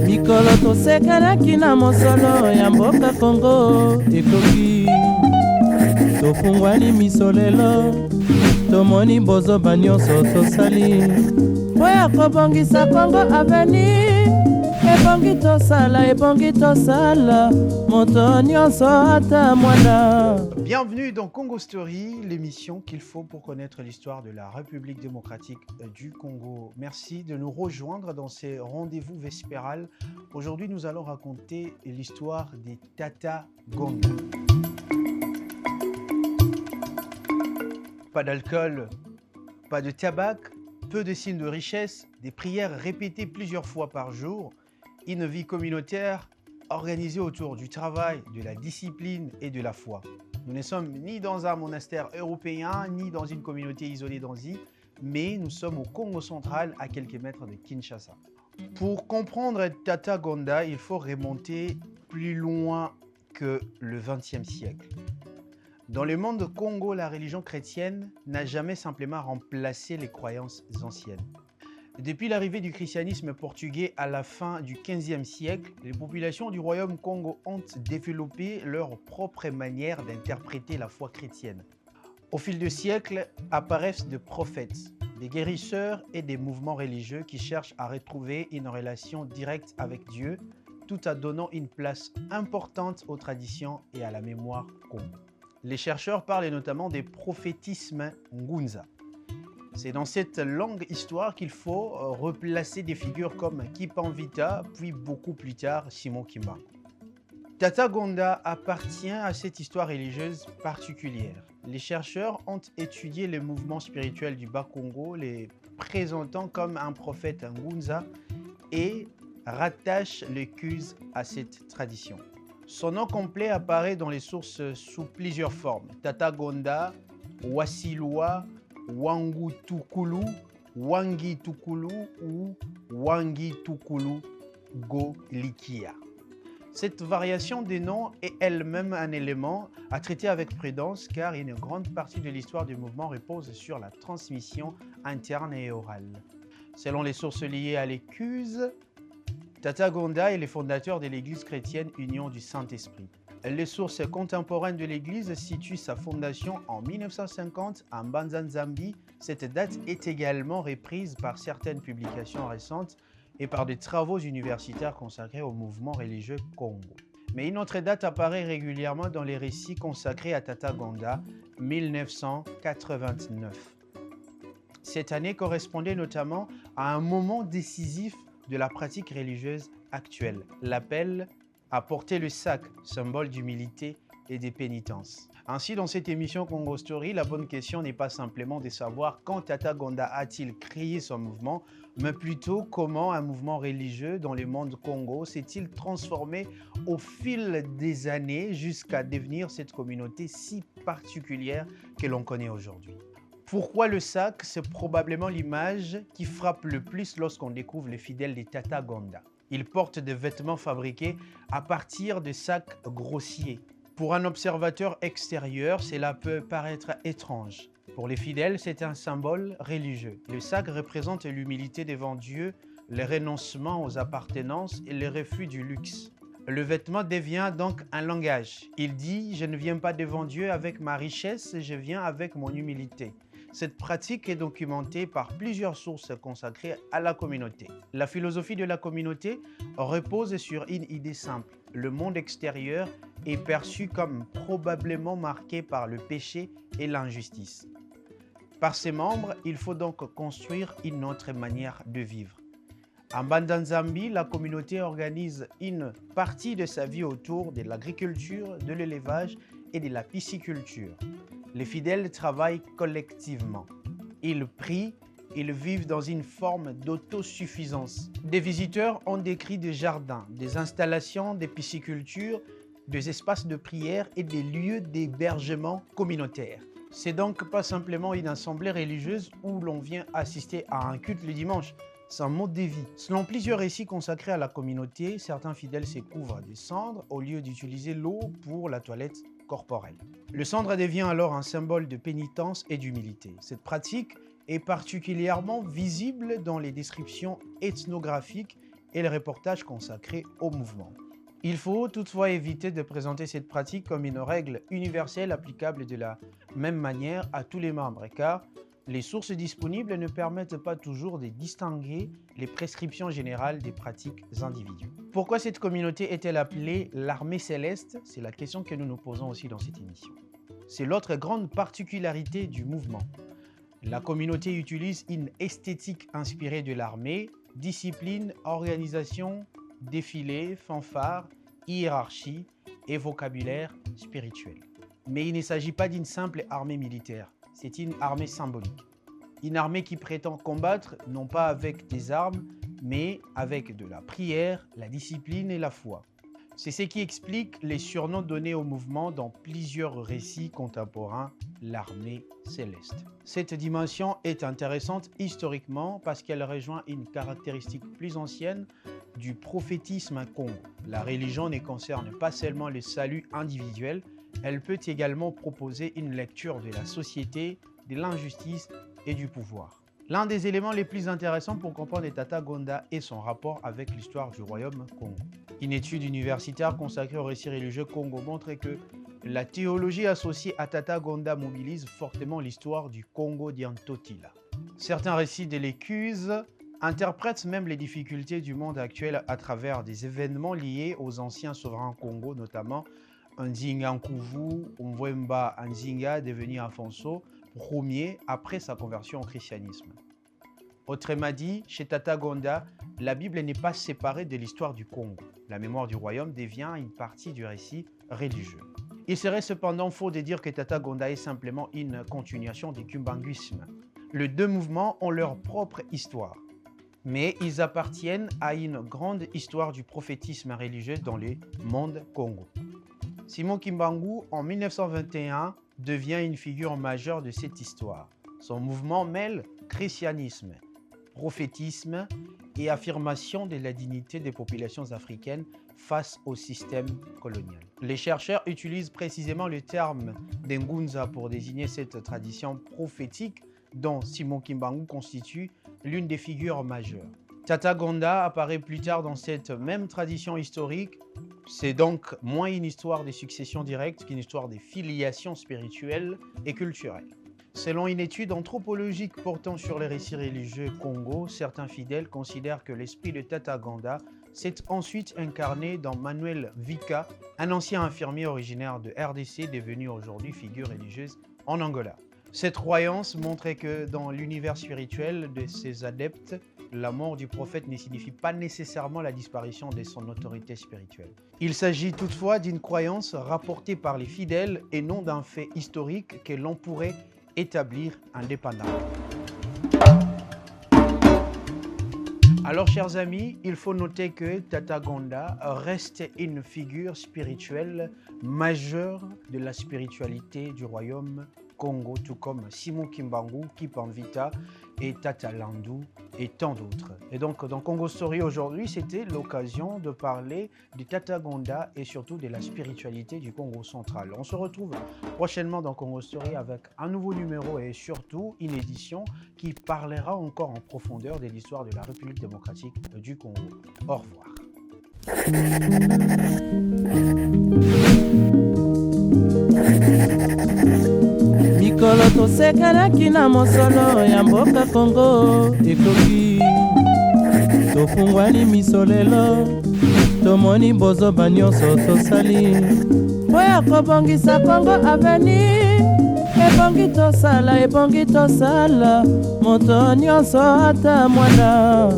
mikolo tosekelaki na mosolo ya mboka Kongo ekoki tofungwani miso lelo tomoni bozoba nyonso tosali mpo ya kobongisa Kongo aveni ebongi tosala moto nyonso ata mwana. Bienvenue dans Congo Story, l'émission qu'il faut pour connaître l'histoire de la République démocratique du Congo. Merci de nous rejoindre dans ces rendez-vous vespéral. Aujourd'hui, nous allons raconter l'histoire des Tata Gonda. Pas d'alcool, pas de tabac, peu de signes de richesse, des prières répétées plusieurs fois par jour, une vie communautaire organisée autour du travail, de la discipline et de la foi. Nous ne sommes ni dans un monastère européen, ni dans une communauté isolée d'Anzy, mais nous sommes au Congo central, à quelques mètres de Kinshasa. Pour comprendre Tata Gonda, il faut remonter plus loin que le XXe siècle. Dans le monde Congo, la religion chrétienne n'a jamais simplement remplacé les croyances anciennes. Depuis l'arrivée du christianisme portugais à la fin du XVe siècle, les populations du royaume Congo ont développé leur propre manière d'interpréter la foi chrétienne. Au fil des siècles apparaissent des prophètes, des guérisseurs et des mouvements religieux qui cherchent à retrouver une relation directe avec Dieu, tout en donnant une place importante aux traditions et à la mémoire Congo. Les chercheurs parlent notamment des prophétismes Ngunza. C'est dans cette longue histoire qu'il faut replacer des figures comme Kipanvita, puis beaucoup plus tard Simon Kimba. Tata Gonda appartient à cette histoire religieuse particulière. Les chercheurs ont étudié les mouvements spirituels du Bas-Congo, les présentant comme un prophète Ngunza et rattachent les Kuz à cette tradition. Son nom complet apparaît dans les sources sous plusieurs formes. Tata Gonda, Wasilwa, Wangu Tukulu, Wangi Tukulu ou Wangi Tukulu Go Likia. Cette variation des noms est elle-même un élément à traiter avec prudence car une grande partie de l'histoire du mouvement repose sur la transmission interne et orale. Selon les sources liées à l'Écuse, Tata Gonda est le fondateur de l'église chrétienne Union du Saint-Esprit. Les sources contemporaines de l'église situent sa fondation en 1950 à Mbanza-Nzambi. Cette date est également reprise par certaines publications récentes et par des travaux universitaires consacrés au mouvement religieux Congo. Mais une autre date apparaît régulièrement dans les récits consacrés à Tata Gonda, 1989. Cette année correspondait notamment à un moment décisif de la pratique religieuse actuelle, l'appel à porter le sac, symbole d'humilité et de pénitence. Ainsi, dans cette émission Congo Story, la bonne question n'est pas simplement de savoir quand Tata Gonda a-t-il créé son mouvement, mais plutôt comment un mouvement religieux dans le monde Congo s'est-il transformé au fil des années jusqu'à devenir cette communauté si particulière que l'on connaît aujourd'hui. Pourquoi le sac? C'est probablement l'image qui frappe le plus lorsqu'on découvre les fidèles de Tata Gonda. Ils portent des vêtements fabriqués à partir de sacs grossiers. Pour un observateur extérieur, cela peut paraître étrange. Pour les fidèles, c'est un symbole religieux. Le sac représente l'humilité devant Dieu, le renoncement aux appartenances et le refus du luxe. Le vêtement devient donc un langage. Il dit « Je ne viens pas devant Dieu avec ma richesse, je viens avec mon humilité ». Cette pratique est documentée par plusieurs sources consacrées à la communauté. La philosophie de la communauté repose sur une idée simple. Le monde extérieur est perçu comme probablement marqué par le péché et l'injustice. Par ses membres, il faut donc construire une autre manière de vivre. En Mbanza-Nzambi, la communauté organise une partie de sa vie autour de l'agriculture, de l'élevage et de la pisciculture. Les fidèles travaillent collectivement. Ils prient, ils vivent dans une forme d'autosuffisance. Des visiteurs ont décrit des jardins, des installations de pisciculture, des espaces de prière et des lieux d'hébergement communautaire. C'est donc pas simplement une assemblée religieuse où l'on vient assister à un culte le dimanche. C'est un mode de vie. Selon plusieurs récits consacrés à la communauté, certains fidèles se couvrent des cendres au lieu d'utiliser l'eau pour la toilette corporelle. Le cendre devient alors un symbole de pénitence et d'humilité. Cette pratique est particulièrement visible dans les descriptions ethnographiques et les reportages consacrés au mouvement. Il faut toutefois éviter de présenter cette pratique comme une règle universelle applicable de la même manière à tous les membres, car les sources disponibles ne permettent pas toujours de distinguer les prescriptions générales des pratiques individuelles. Pourquoi cette communauté est-elle appelée l'armée céleste? C'est la question que nous nous posons aussi dans cette émission. C'est l'autre grande particularité du mouvement. La communauté utilise une esthétique inspirée de l'armée, discipline, organisation, défilé, fanfare, hiérarchie et vocabulaire spirituel. Mais il ne s'agit pas d'une simple armée militaire. C'est une armée symbolique. Une armée qui prétend combattre non pas avec des armes, mais avec de la prière, la discipline et la foi. C'est ce qui explique les surnoms donnés au mouvement dans plusieurs récits contemporains, l'armée céleste. Cette dimension est intéressante historiquement parce qu'elle rejoint une caractéristique plus ancienne du prophétisme congo. La religion ne concerne pas seulement le salut individuel, elle peut également proposer une lecture de la société, de l'injustice et du pouvoir. L'un des éléments les plus intéressants pour comprendre Tata Gonda est son rapport avec l'histoire du royaume Congo. Une étude universitaire consacrée au récit religieux Congo montre que la théologie associée à Tata Gonda mobilise fortement l'histoire du Congo d'Yantotila. Certains récits de l'Écuse interprètent même les difficultés du monde actuel à travers des événements liés aux anciens souverains Congo, notamment Nzinga Nkuvu, Mvwemba Nzinga, devenu Afonso Ier après sa conversion au christianisme. Autrement dit, chez Tata Gonda, la Bible n'est pas séparée de l'histoire du Congo. La mémoire du royaume devient une partie du récit religieux. Il serait cependant faux de dire que Tata Gonda est simplement une continuation du kimbanguisme. Les deux mouvements ont leur propre histoire, mais ils appartiennent à une grande histoire du prophétisme religieux dans le monde Congo. Simon Kimbangu, en 1921, devient une figure majeure de cette histoire. Son mouvement mêle christianisme, prophétisme et affirmation de la dignité des populations africaines face au système colonial. Les chercheurs utilisent précisément le terme d'Ngunza pour désigner cette tradition prophétique dont Simon Kimbangu constitue l'une des figures majeures. Tata Gonda apparaît plus tard dans cette même tradition historique. C'est donc moins une histoire de succession directe qu'une histoire de filiation spirituelle et culturelle. Selon une étude anthropologique portant sur les récits religieux Congo, certains fidèles considèrent que l'esprit de Tata Gonda s'est ensuite incarné dans Manuel Vika, un ancien infirmier originaire de RDC devenu aujourd'hui figure religieuse en Angola. Cette croyance montrait que dans l'univers spirituel de ses adeptes, la mort du prophète ne signifie pas nécessairement la disparition de son autorité spirituelle. Il s'agit toutefois d'une croyance rapportée par les fidèles et non d'un fait historique que l'on pourrait établir indépendamment. Alors, chers amis, il faut noter que Tata Gonda reste une figure spirituelle majeure de la spiritualité du royaume Congo, tout comme Simon Kimbangu, Kipanvita et Tata Landou et tant d'autres. Et donc, dans Congo Story aujourd'hui, c'était l'occasion de parler de Tata Gonda et surtout de la spiritualité du Congo central. On se retrouve prochainement dans Congo Story avec un nouveau numéro et surtout une édition qui parlera encore en profondeur de l'histoire de la République démocratique du Congo. Au revoir. mikolo tosekanaki na mosolo ya mboka Kongo ekoki tofungwani miso lelo tomoni bozoba nyonso tosali mpo ya kobongisa Kongo aveni ebongi tosala moto nyonso ata mwana